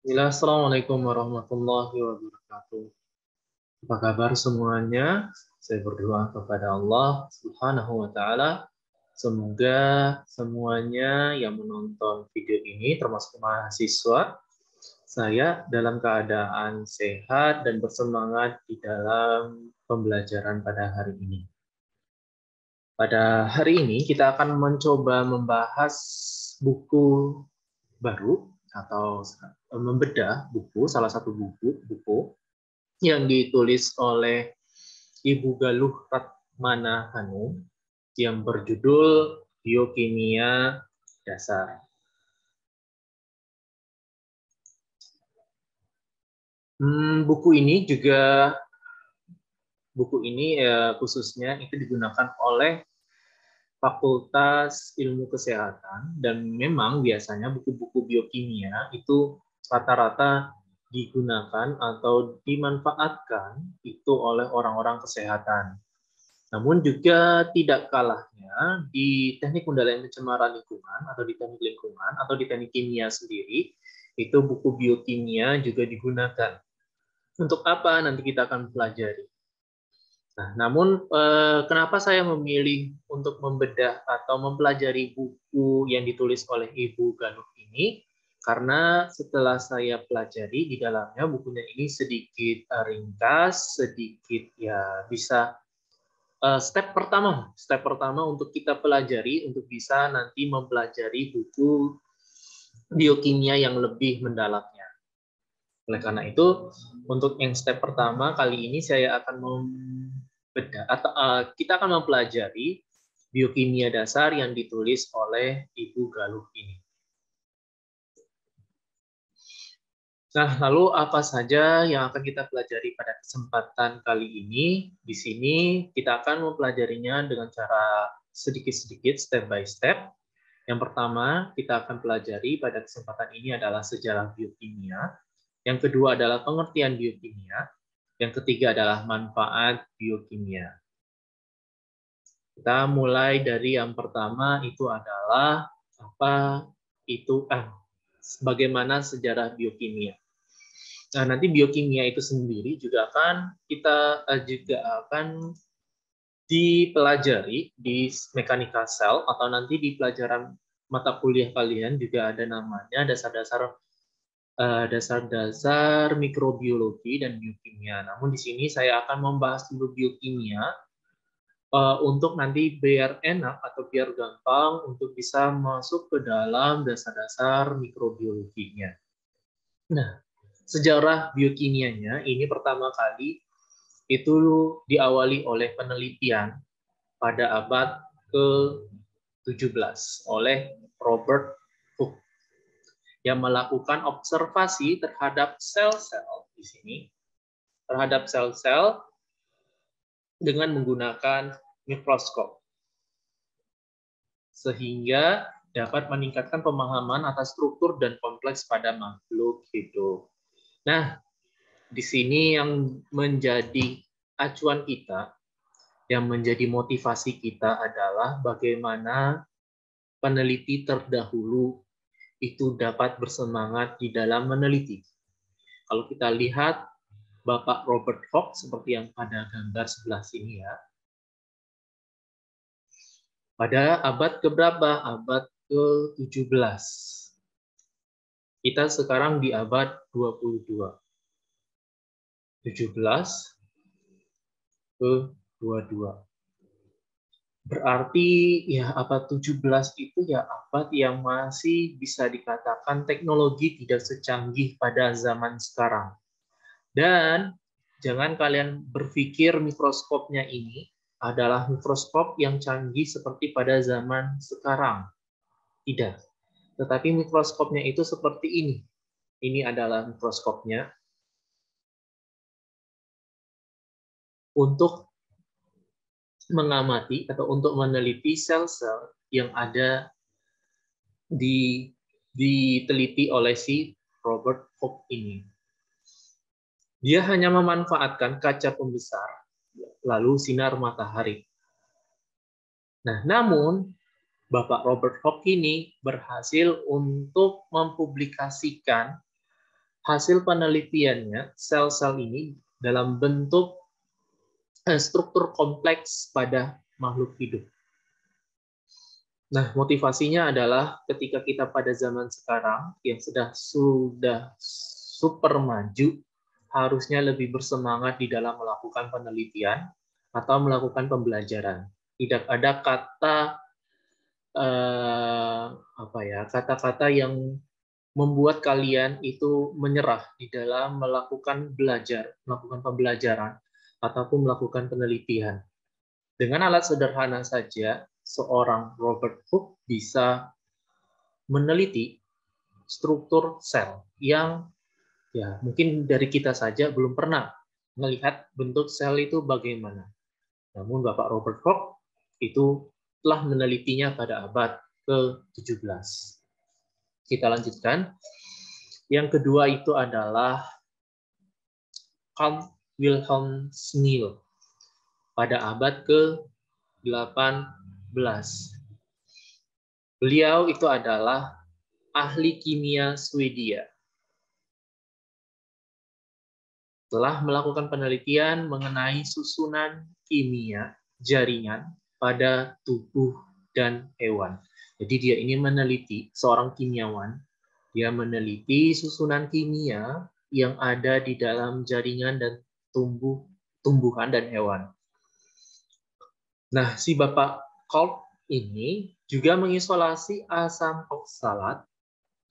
Assalamualaikum warahmatullahi wabarakatuh. Apa kabar semuanya? Saya berdoa kepada Allah Subhanahu wa Ta'ala. Semoga semuanya yang menonton video ini, termasuk mahasiswa, saya dalam keadaan sehat dan bersemangat di dalam pembelajaran pada hari ini. Pada hari ini kita akan mencoba membahas buku baru atau membedah buku, salah satu buku yang ditulis oleh Ibu Galuh Ratmana Hanum yang berjudul Biokimia Dasar. Buku ini khususnya itu digunakan oleh Fakultas Ilmu Kesehatan, dan memang biasanya buku-buku biokimia itu rata-rata digunakan atau dimanfaatkan itu oleh orang-orang kesehatan. Namun juga tidak kalahnya di teknik pengendalian pencemaran lingkungan atau di teknik lingkungan atau di teknik kimia sendiri, itu buku biokimia juga digunakan. Untuk apa nanti kita akan pelajari. Nah, namun kenapa saya memilih untuk membedah atau mempelajari buku yang ditulis oleh Ibu Galuh ini? Karena setelah saya pelajari di dalamnya bukunya ini sedikit ringkas, sedikit ya bisa step pertama untuk kita pelajari untuk bisa nanti mempelajari buku biokimia yang lebih mendalamnya. Oleh karena itu, untuk yang step pertama kali ini saya akan membedah atau kita akan mempelajari biokimia dasar yang ditulis oleh Ibu Galuh ini. Nah, lalu apa saja yang akan kita pelajari pada kesempatan kali ini? Di sini kita akan mempelajarinya dengan cara sedikit-sedikit, step by step. Yang pertama, kita akan pelajari pada kesempatan ini adalah sejarah biokimia. Yang kedua adalah pengertian biokimia. Yang ketiga adalah manfaat biokimia. Kita mulai dari yang pertama itu adalah bagaimana sejarah biokimia. Nah, nanti biokimia itu sendiri juga akan dipelajari di mechanical cell atau nanti di pelajaran mata kuliah kalian juga ada namanya dasar-dasar mikrobiologi dan biokimia. Namun di sini saya akan membahas dulu biokimia untuk nanti biar enak atau biar gampang untuk bisa masuk ke dalam dasar-dasar mikrobiologinya. Nah, sejarah biokimianya ini pertama kali itu diawali oleh penelitian pada abad ke-17 oleh Robert Hooke yang melakukan observasi terhadap sel-sel di sini, terhadap sel-sel dengan menggunakan mikroskop, sehingga dapat meningkatkan pemahaman atas struktur dan kompleks pada makhluk hidup. Nah, di sini yang menjadi acuan kita, yang menjadi motivasi kita adalah bagaimana peneliti terdahulu itu dapat bersemangat di dalam meneliti. Kalau kita lihat Bapak Robert Hooke seperti yang pada gambar sebelah sini ya. Pada abad keberapa? Abad ke-17. Kita sekarang di abad 22. 17 ke 22. Berarti ya abad 17 itu ya abad yang masih bisa dikatakan teknologi tidak secanggih pada zaman sekarang. Dan jangan kalian berpikir mikroskopnya ini adalah mikroskop yang canggih seperti pada zaman sekarang. Tidak. Tetapi mikroskopnya itu seperti ini. Ini adalah mikroskopnya. Untuk mengamati atau untuk meneliti sel-sel yang ada diteliti oleh si Robert Hooke ini. Dia hanya memanfaatkan kaca pembesar, lalu sinar matahari. Nah, namun Bapak Robert Hooke ini berhasil untuk mempublikasikan hasil penelitiannya, sel-sel ini dalam bentuk struktur kompleks pada makhluk hidup. Nah, motivasinya adalah ketika kita pada zaman sekarang yang sudah super maju, harusnya lebih bersemangat di dalam melakukan penelitian atau melakukan pembelajaran. Tidak ada kata-kata yang membuat kalian itu menyerah di dalam melakukan pembelajaran ataupun melakukan penelitian. Dengan alat sederhana saja, seorang Robert Hooke bisa meneliti struktur sel yang ya mungkin dari kita saja belum pernah melihat bentuk sel itu bagaimana. Namun Bapak Robert Hooke itu telah menelitinya pada abad ke-17. Kita lanjutkan. Yang kedua itu adalah Carl Wilhelm Scheele pada abad ke-18. Beliau itu adalah ahli kimia Swedia. Telah melakukan penelitian mengenai susunan kimia jaringan pada tubuh dan hewan. Jadi dia ini meneliti, seorang kimiawan, dia meneliti susunan kimia yang ada di dalam jaringan dan tumbuhan dan hewan. Nah, si Bapak Carl ini juga mengisolasi asam oksalat,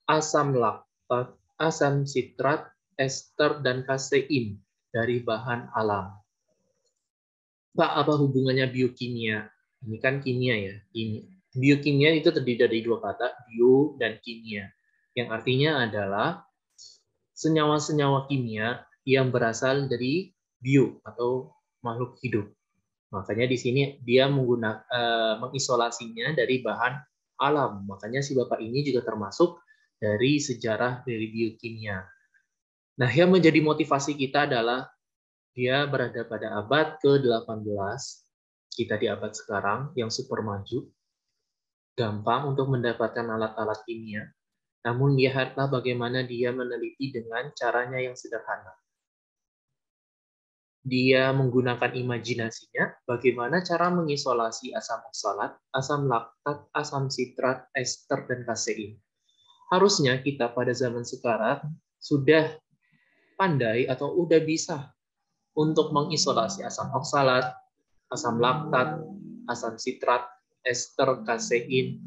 asam laktat, asam sitrat, ester, dan kasein dari bahan alam. Pak, apa hubungannya biokimia? Ini kan kimia ya. Biokimia itu terdiri dari dua kata, bio dan kimia. Yang artinya adalah senyawa-senyawa kimia yang berasal dari bio atau makhluk hidup. Makanya di sini dia mengisolasinya dari bahan alam. Makanya si Bapak ini juga termasuk dari sejarah dari biokimia. Nah, yang menjadi motivasi kita adalah dia berada pada abad ke-18. Kita di abad sekarang yang super maju. Gampang untuk mendapatkan alat-alat kimia. Namun lihatlah bagaimana dia meneliti dengan caranya yang sederhana. Dia menggunakan imajinasinya bagaimana cara mengisolasi asam oksalat, asam laktat, asam sitrat, ester, dan kasein. Harusnya kita pada zaman sekarang sudah pandai atau udah bisa untuk mengisolasi asam oksalat, asam laktat, asam sitrat, ester, kasein,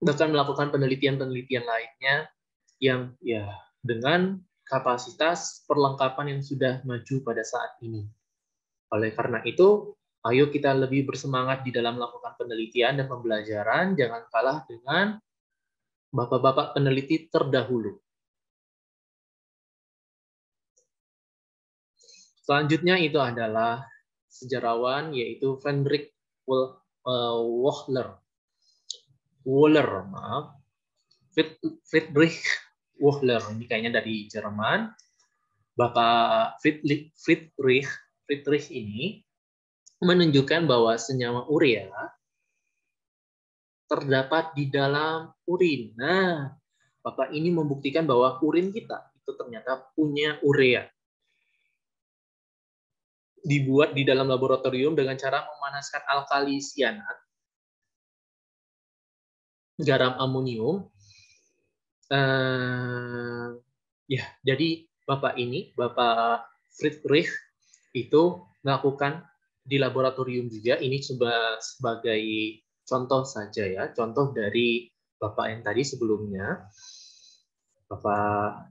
bahkan melakukan penelitian-penelitian lainnya yang ya dengan kapasitas perlengkapan yang sudah maju pada saat ini. Oleh karena itu, ayo kita lebih bersemangat di dalam melakukan penelitian dan pembelajaran, jangan kalah dengan bapak-bapak peneliti terdahulu. Selanjutnya itu adalah sejarawan yaitu Friedrich Friedrich Wöhler, ini kayaknya dari Jerman. Bapak Friedrich ini menunjukkan bahwa senyawa urea terdapat di dalam urin. Nah, Bapak ini membuktikan bahwa urin kita itu ternyata punya urea. Dibuat di dalam laboratorium dengan cara memanaskan alkali sianat, garam amonium. Jadi Bapak Friedrich itu melakukan di laboratorium juga. Ini sebagai contoh saja ya, contoh dari Bapak yang tadi sebelumnya, Bapak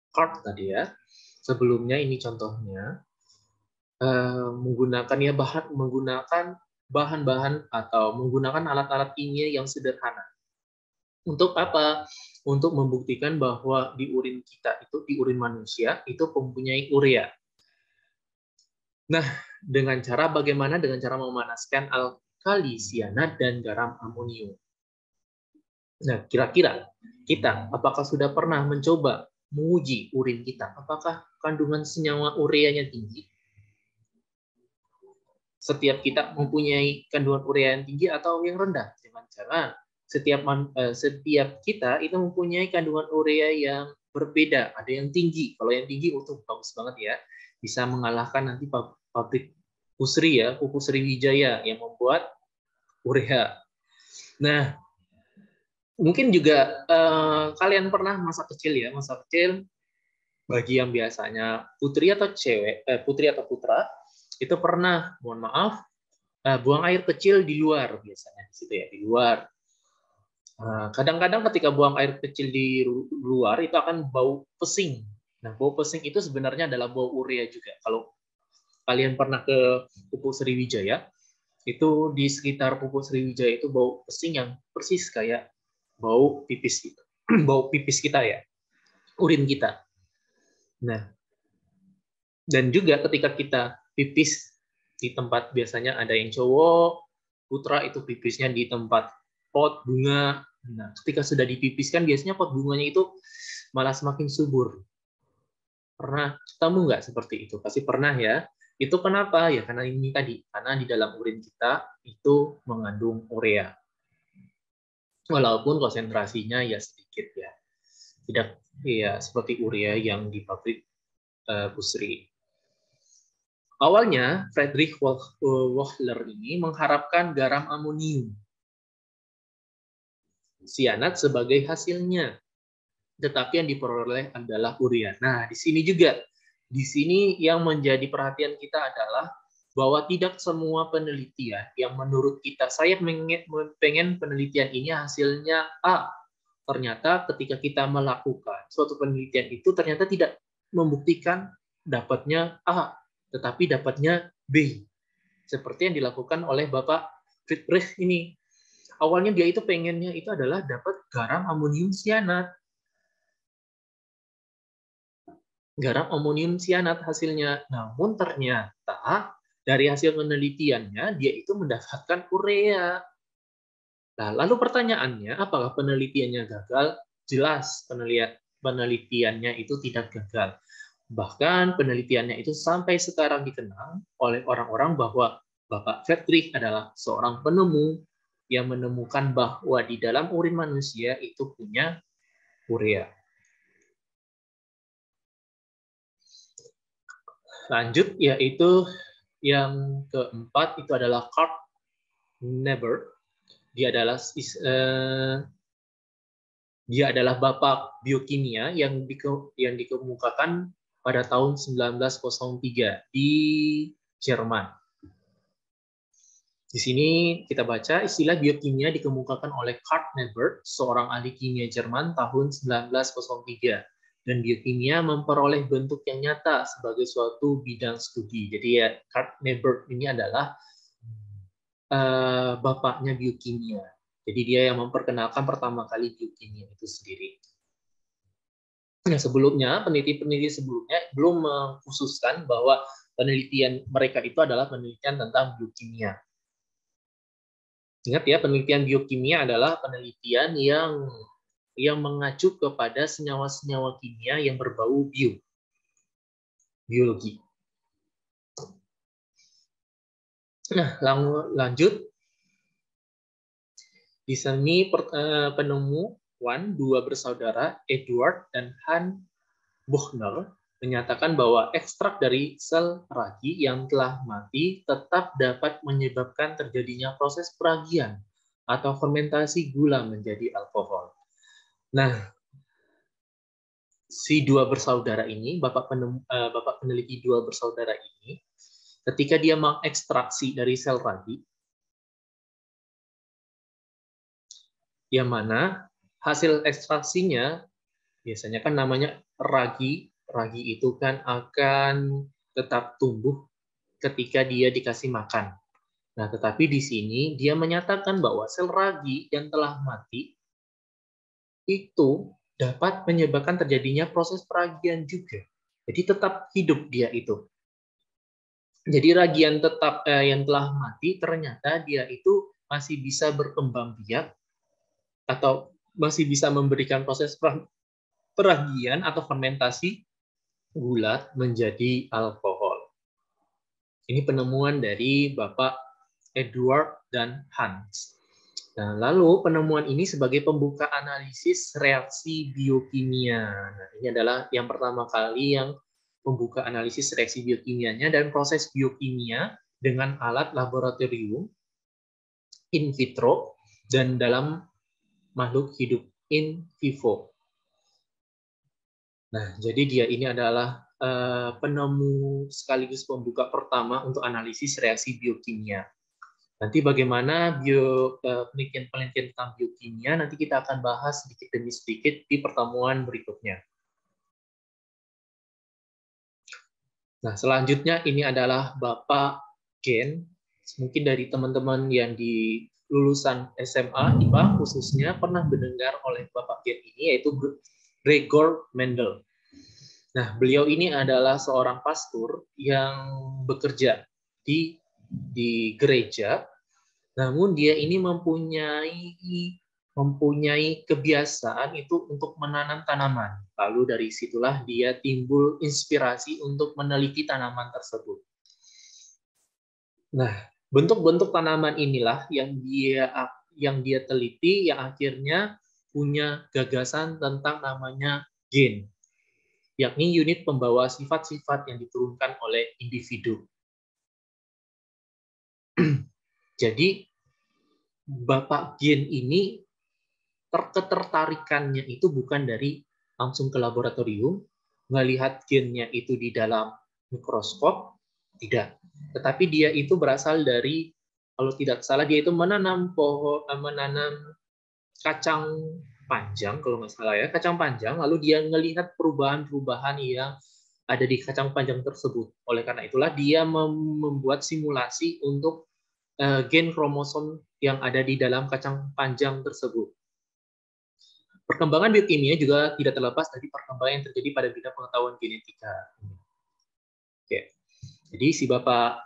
Carl tadi ya. Sebelumnya ini contohnya menggunakan bahan-bahan atau menggunakan alat-alat kimia yang sederhana. Untuk apa? Untuk membuktikan bahwa di urin kita itu, di urin manusia itu mempunyai urea. Nah, bagaimana dengan cara memanaskan alkali sianat dan garam amonium. Nah, kira-kira kita apakah sudah pernah mencoba menguji urin kita? Apakah kandungan senyawa ureanya tinggi? Setiap kita mempunyai kandungan urea yang tinggi atau yang rendah? Jangan-jangan setiap kita itu mempunyai kandungan urea yang berbeda. Ada yang tinggi. Kalau yang tinggi itu bagus banget ya. Bisa mengalahkan nanti pabrik Pusri ya, Pupuk Sriwijaya yang membuat urea. Nah, mungkin juga kalian pernah masa kecil bagi yang biasanya putri atau putri atau putra itu pernah, mohon maaf, buang air kecil di luar biasanya di situ ya, di luar. Kadang-kadang ketika buang air kecil di luar itu akan bau pesing. Nah, bau pesing itu sebenarnya adalah bau urea juga. Kalau kalian pernah ke Pupuk Sriwijaya, itu di sekitar Pupuk Sriwijaya itu bau pesing yang persis kayak bau pipis gitu. Bau pipis kita ya, urin kita. Nah, dan juga ketika kita pipis di tempat biasanya ada yang cowok, putra itu pipisnya di tempat pot bunga. Nah, ketika sudah dipipiskan, biasanya pot bunganya itu malah semakin subur. Pernah ketemu nggak seperti itu? Pasti pernah ya. Itu kenapa? Ya karena ini tadi, karena di dalam urin kita itu mengandung urea. Walaupun konsentrasinya ya sedikit ya. Tidak ya seperti urea yang di pabrik Pusri. Awalnya, Friedrich Wöhler ini mengharapkan garam amonium sianat sebagai hasilnya, tetapi yang diperoleh adalah urea. Nah, di sini yang menjadi perhatian kita adalah bahwa tidak semua penelitian yang menurut kita, saya pengen penelitian ini hasilnya A. Ternyata ketika kita melakukan suatu penelitian itu ternyata tidak membuktikan dapatnya A, tetapi dapatnya B. Seperti yang dilakukan oleh Bapak Friedrich ini. Awalnya dia itu pengennya itu adalah dapat garam amonium sianat. Garam amonium sianat hasilnya. Namun ternyata dari hasil penelitiannya dia itu mendapatkan urea. Nah, lalu pertanyaannya, apakah penelitiannya gagal? Jelas penelitiannya itu tidak gagal. Bahkan penelitiannya itu sampai sekarang dikenal oleh orang-orang bahwa Bapak Friedrich adalah seorang penemu yang menemukan bahwa di dalam urin manusia itu punya urea. Lanjut, yaitu yang keempat itu adalah Kurt Niebuhr. Dia adalah bapak biokimia yang dikemukakan pada tahun 1903 di Jerman. Di sini kita baca istilah biokimia dikemukakan oleh Kurt Niebuhr, seorang ahli kimia Jerman tahun 1903. Dan biokimia memperoleh bentuk yang nyata sebagai suatu bidang studi. Jadi ya Kurt Niebuhr ini adalah bapaknya biokimia. Jadi dia yang memperkenalkan pertama kali biokimia itu sendiri. Nah, sebelumnya, peneliti-peneliti sebelumnya belum mengkhususkan bahwa penelitian mereka itu adalah penelitian tentang biokimia. Ingat ya, penelitian biokimia adalah penelitian yang mengacu kepada senyawa-senyawa kimia yang berbau biologi. Nah, lanjut. Di sini penemuan dua bersaudara, Edward dan Hans Buchner, menyatakan bahwa ekstrak dari sel ragi yang telah mati tetap dapat menyebabkan terjadinya proses peragian atau fermentasi gula menjadi alkohol. Nah, si dua bersaudara ini, bapak peneliti dua bersaudara ini, ketika dia mengekstraksi dari sel ragi, yang mana hasil ekstraksinya biasanya kan namanya ragi itu kan akan tetap tumbuh ketika dia dikasih makan. Nah, tetapi di sini dia menyatakan bahwa sel ragi yang telah mati itu dapat menyebabkan terjadinya proses peragian juga. Jadi tetap hidup dia itu. Jadi ragi yang telah mati ternyata dia itu masih bisa berkembang biak atau masih bisa memberikan proses peragian atau fermentasi gula menjadi alkohol. Ini penemuan dari Bapak Edward dan Hans. Nah, lalu penemuan ini sebagai pembuka analisis reaksi biokimia. Nah, ini adalah yang pertama kali yang membuka analisis reaksi biokimianya dan proses biokimia dengan alat laboratorium, in vitro, dan dalam makhluk hidup in vivo. Nah, jadi dia ini adalah penemu sekaligus pembuka pertama untuk analisis reaksi biokimia. Nanti bagaimana penelitian-penelitian tentang biokimia nanti kita akan bahas sedikit demi sedikit di pertemuan berikutnya. Nah, selanjutnya ini adalah Bapak Gen. Mungkin dari teman-teman yang di lulusan SMA, IPA khususnya pernah mendengar oleh Bapak Gen ini, yaitu Gregor Mendel. Nah, beliau ini adalah seorang pastor yang bekerja di gereja. Namun dia ini mempunyai kebiasaan itu untuk menanam tanaman. Lalu dari situlah dia timbul inspirasi untuk meneliti tanaman tersebut. Nah, bentuk-bentuk tanaman inilah yang dia teliti, yang akhirnya punya gagasan tentang namanya gen, yakni unit pembawa sifat-sifat yang diturunkan oleh individu. Jadi Bapak Gen ini ketertarikannya itu bukan dari langsung ke laboratorium, melihat gennya itu di dalam mikroskop, tidak. Tetapi dia itu berasal dari, kalau tidak salah, dia itu menanam kacang panjang, kalau nggak salah ya, kacang panjang, lalu dia melihat perubahan-perubahan yang ada di kacang panjang tersebut. Oleh karena itulah dia membuat simulasi untuk gen kromosom yang ada di dalam kacang panjang tersebut. Perkembangan biokimia juga tidak terlepas dari perkembangan yang terjadi pada bidang pengetahuan genetika. Oke. Jadi si Bapak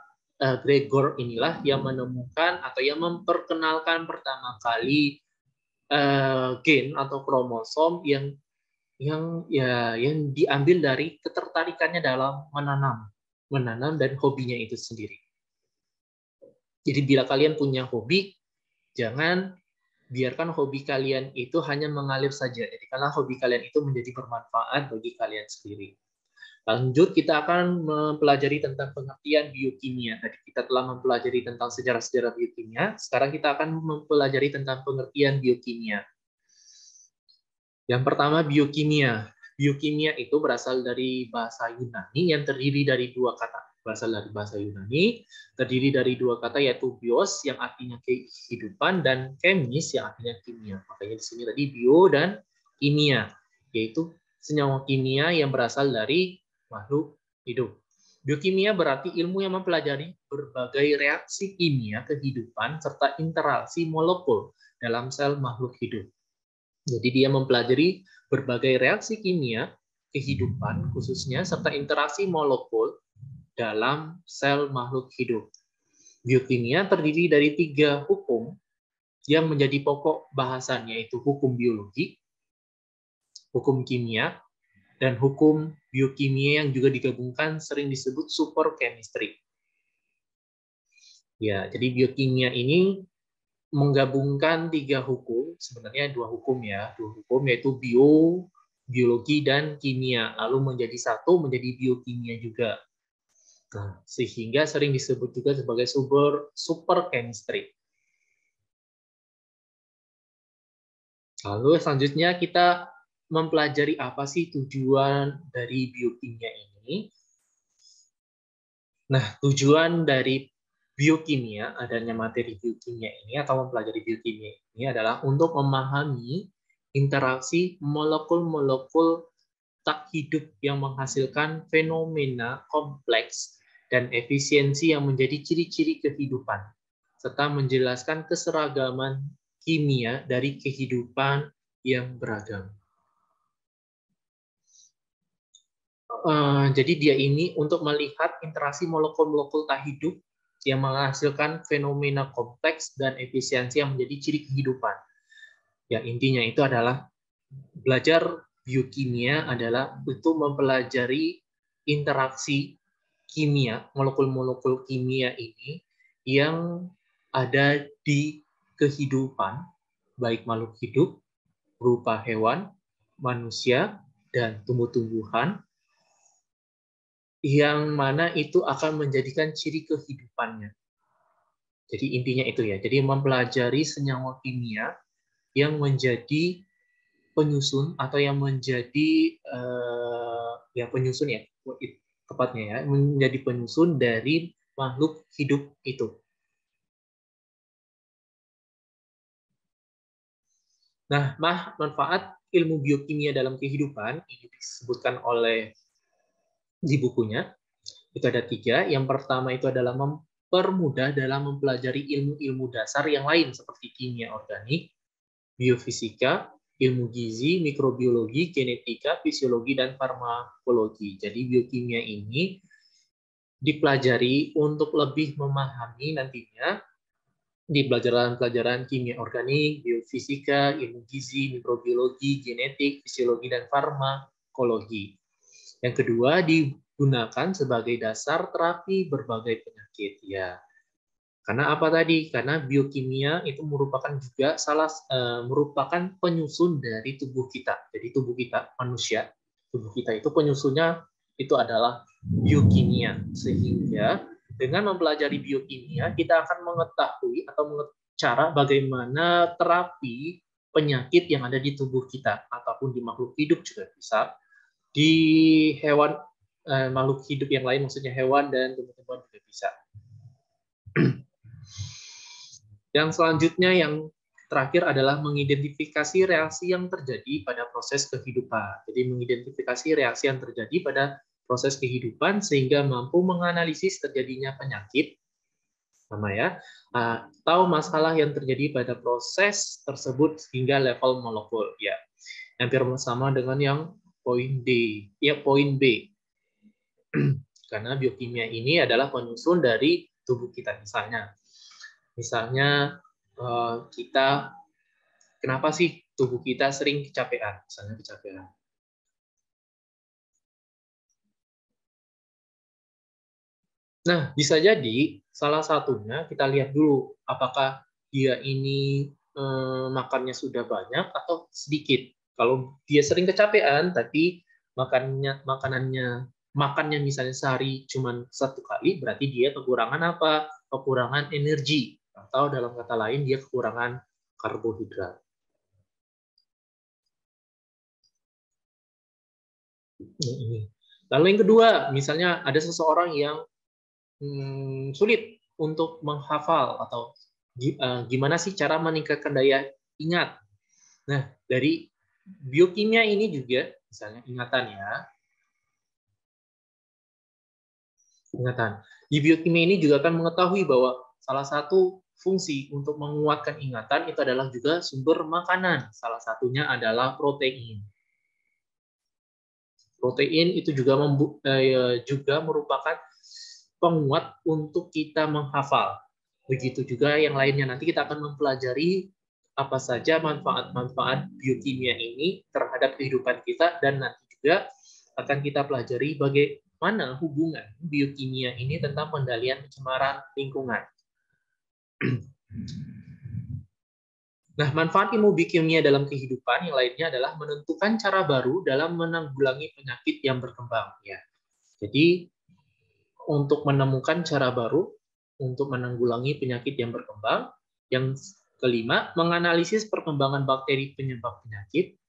Gregor inilah yang menemukan atau yang memperkenalkan pertama kali gen atau kromosom yang diambil dari ketertarikannya dalam menanam dan hobinya itu sendiri. Jadi bila kalian punya hobi, jangan biarkan hobi kalian itu hanya mengalir saja. Jadi karena hobi kalian itu menjadi bermanfaat bagi kalian sendiri. Lanjut, kita akan mempelajari tentang pengertian biokimia. Tadi kita telah mempelajari tentang sejarah-sejarah biokimia. Sekarang kita akan mempelajari tentang pengertian biokimia. Yang pertama, biokimia. Biokimia itu berasal dari bahasa Yunani yang terdiri dari dua kata. Berasal dari bahasa Yunani, terdiri dari dua kata, yaitu bios yang artinya kehidupan dan chemis yang artinya kimia. Makanya di sini tadi bio dan kimia, yaitu senyawa kimia yang berasal dari makhluk hidup. Biokimia berarti ilmu yang mempelajari berbagai reaksi kimia kehidupan serta interaksi molekul dalam sel makhluk hidup. Jadi dia mempelajari berbagai reaksi kimia kehidupan khususnya serta interaksi molekul dalam sel makhluk hidup. Biokimia terdiri dari 3 hukum yang menjadi pokok bahasan, yaitu hukum biologi, hukum kimia, dan hukum biokimia yang juga digabungkan sering disebut super chemistry. Ya, jadi biokimia ini menggabungkan 3 hukum, sebenarnya 2 hukum ya, 2 hukum yaitu biologi dan kimia, lalu menjadi satu menjadi biokimia juga. Nah, sehingga sering disebut juga sebagai super chemistry. Lalu selanjutnya kita mempelajari apa sih tujuan dari biokimia ini. Nah, tujuan dari biokimia, adanya materi biokimia ini atau mempelajari biokimia ini adalah untuk memahami interaksi molekul-molekul tak hidup yang menghasilkan fenomena kompleks dan efisiensi yang menjadi ciri-ciri kehidupan, serta menjelaskan keseragaman kimia dari kehidupan yang beragam. Jadi dia ini untuk melihat interaksi molekul-molekul tak hidup yang menghasilkan fenomena kompleks dan efisiensi yang menjadi ciri kehidupan. Ya, intinya itu adalah belajar biokimia adalah untuk mempelajari interaksi kimia, molekul-molekul kimia ini yang ada di kehidupan, baik makhluk hidup, berupa hewan, manusia, dan tumbuh-tumbuhan, yang mana itu akan menjadikan ciri kehidupannya. Jadi intinya itu ya. Jadi mempelajari senyawa kimia yang menjadi penyusun atau yang menjadi ya penyusun ya tepatnya ya, menjadi penyusun dari makhluk hidup itu. Nah, manfaat ilmu biokimia dalam kehidupan ini disebutkan oleh di bukunya. Itu ada 3. Yang pertama itu adalah mempermudah dalam mempelajari ilmu-ilmu dasar yang lain seperti kimia organik, biofisika, ilmu gizi, mikrobiologi, genetika, fisiologi, dan farmakologi. Jadi biokimia ini dipelajari untuk lebih memahami nantinya di pelajaran-pelajaran kimia organik, biofisika, ilmu gizi, mikrobiologi, genetik, fisiologi, dan farmakologi. Yang kedua, digunakan sebagai dasar terapi berbagai penyakit. Ya, karena apa tadi? Karena biokimia itu merupakan juga merupakan penyusun dari tubuh kita. Jadi tubuh kita, manusia, tubuh kita itu penyusunnya itu adalah biokimia. Sehingga dengan mempelajari biokimia, kita akan mengetahui atau cara bagaimana terapi penyakit yang ada di tubuh kita, ataupun di makhluk hidup juga bisa, di hewan, makhluk hidup yang lain, maksudnya hewan dan tumbuh-tumbuhan juga bisa. Yang selanjutnya yang terakhir adalah mengidentifikasi reaksi yang terjadi pada proses kehidupan. Jadi mengidentifikasi reaksi yang terjadi pada proses kehidupan sehingga mampu menganalisis terjadinya penyakit, ya, atau masalah yang terjadi pada proses tersebut hingga level molekul. Ya, hampir sama dengan yang poin D, ya poin B. Karena biokimia ini adalah penyusun dari tubuh kita. Misalnya kita, kenapa sih tubuh kita sering kecapean? Misalnya kecapean. Nah, bisa jadi salah satunya kita lihat dulu apakah dia ini makannya sudah banyak atau sedikit. Kalau dia sering kecapean, tapi makannya misalnya sehari cuma 1 kali, berarti dia kekurangan apa? Kekurangan energi, atau dalam kata lain dia kekurangan karbohidrat. Lalu yang kedua, misalnya ada seseorang yang sulit untuk menghafal atau gimana sih cara meningkatkan daya ingat. Nah, dari biokimia ini juga, misalnya ingatan. Di biokimia ini juga akan mengetahui bahwa salah satu fungsi untuk menguatkan ingatan itu adalah juga sumber makanan. Salah satunya adalah protein. Protein itu juga merupakan penguat untuk kita menghafal. Begitu juga yang lainnya. Nanti kita akan mempelajari apa saja manfaat-manfaat biokimia ini terhadap kehidupan kita, dan nanti juga akan kita pelajari bagaimana hubungan biokimia ini tentang pengendalian pencemaran lingkungan. Nah, manfaat ilmu biokimia dalam kehidupan yang lainnya adalah menentukan cara baru dalam menanggulangi penyakit yang berkembang. Ya, jadi untuk menemukan cara baru untuk menanggulangi penyakit yang berkembang. Yang kelima, menganalisis perkembangan bakteri penyebab penyakit.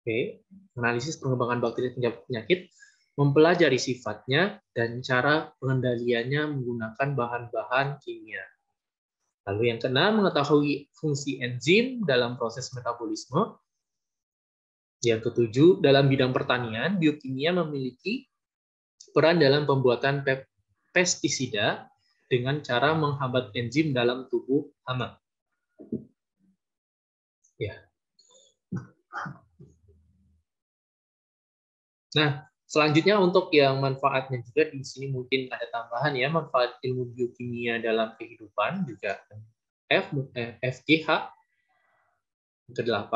Oke, analisis perkembangan bakteri penyebab penyakit, mempelajari sifatnya dan cara pengendaliannya menggunakan bahan-bahan kimia. Lalu yang keenam, mengetahui fungsi enzim dalam proses metabolisme. Yang ketujuh, dalam bidang pertanian, biokimia memiliki peran dalam pembuatan pestisida dengan cara menghambat enzim dalam tubuh hama. Ya. Nah, selanjutnya untuk yang manfaatnya juga di sini mungkin ada tambahan ya, manfaat ilmu biokimia dalam kehidupan juga FGH ke-8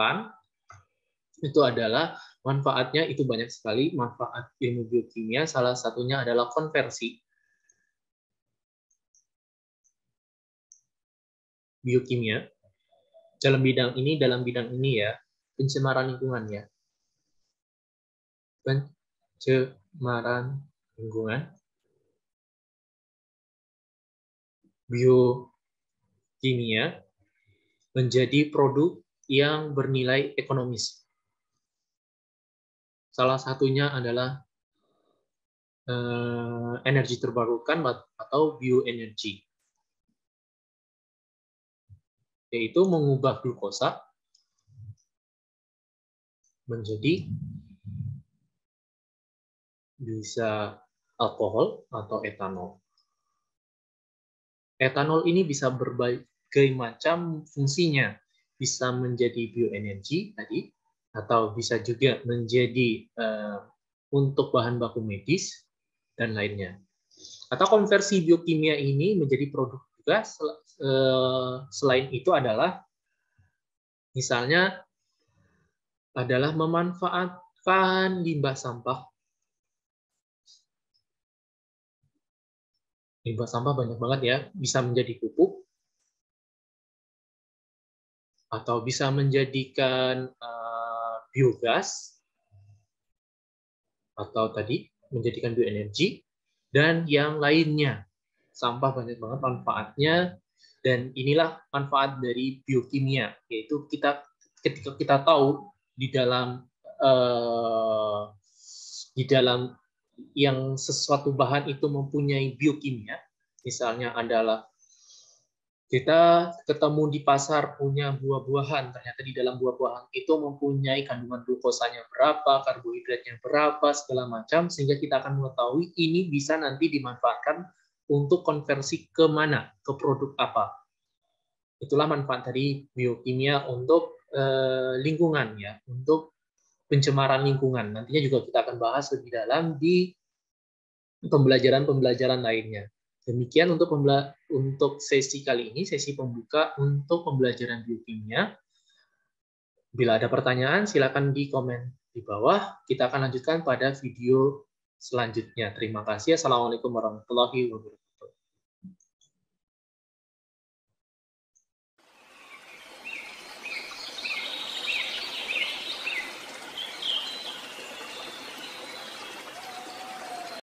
itu adalah manfaatnya itu banyak sekali. Manfaat ilmu biokimia salah satunya adalah konversi. Biokimia dalam bidang ini ya, pencemaran lingkungan ya. Pencemaran lingkungan, biokimia menjadi produk yang bernilai ekonomis. Salah satunya adalah energi terbarukan atau bioenergi, yaitu mengubah glukosa menjadi bisa alkohol atau etanol. Etanol ini bisa berbagai macam fungsinya, bisa menjadi bioenergi tadi, atau bisa juga menjadi untuk bahan baku medis dan lainnya. Atau konversi biokimia ini menjadi produk juga. Selain itu adalah misalnya adalah memanfaatkan limbah sampah. Limbah sampah banyak banget ya, bisa menjadi pupuk atau bisa menjadikan biogas atau tadi menjadikan bioenergi dan yang lainnya. Sampah banyak banget manfaatnya, dan inilah manfaat dari biokimia, yaitu ketika kita tahu di dalam yang sesuatu bahan itu mempunyai biokimia, misalnya adalah kita ketemu di pasar punya buah-buahan, ternyata di dalam buah-buahan itu mempunyai kandungan glukosanya berapa, karbohidratnya berapa, segala macam, sehingga kita akan mengetahui ini bisa nanti dimanfaatkan untuk konversi ke mana, ke produk apa. Itulah manfaat dari biokimia untuk lingkungan ya, untuk pencemaran lingkungan. Nantinya juga kita akan bahas lebih dalam di pembelajaran-pembelajaran lainnya. Demikian untuk sesi kali ini, sesi pembuka untuk pembelajaran biokimia. Bila ada pertanyaan, silakan di komen di bawah. Kita akan lanjutkan pada video selanjutnya. Terima kasih. Assalamualaikum warahmatullahi wabarakatuh.